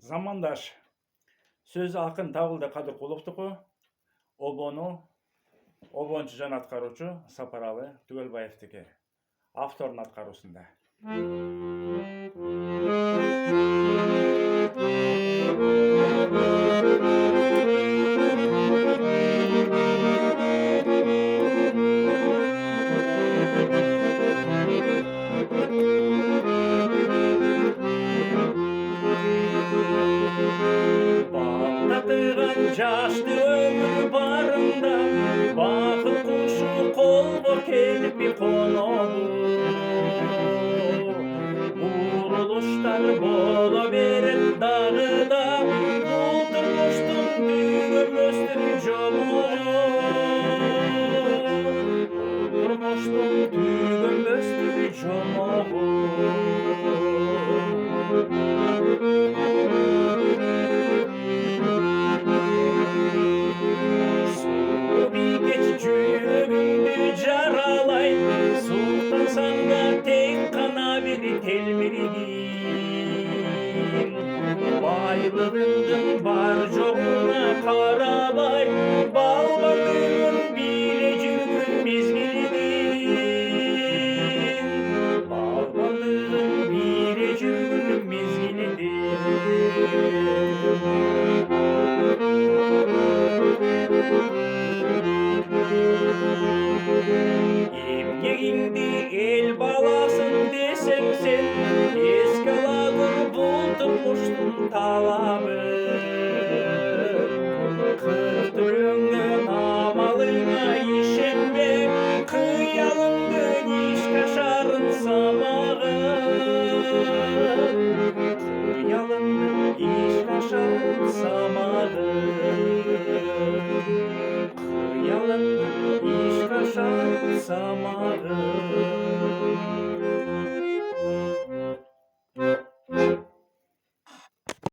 Замандаш. Сөзі ақын Тағылды Қадырқұловтікі, обончу жана аткаруучу Сапаралы Түгелбаевтікі. Автордун аткаруусунда. Батырған жашты өмір барында, бақыт құшы қолға келіп қонады. Бұрылыштар бола берет дағы да, бұл тұрмыштың түйгенместір жомығы. Тұрмыштың түйгенместір жомығы. Байлығыңдың бар жоғына қарабай, балбандығын биле жүргін мезгіледен. Балбандығын биле жүргін мезгіледен. Емгегіңді ел баласын десең сен, еске аладың бұл тұрмыштың талабы. Қыртүріңнің амалыңа ишенбе, қиялыңдың ешқашарын самағын. Қиялыңдың ешқашарын самағын. Қиялыңдың ешқашарын самағын.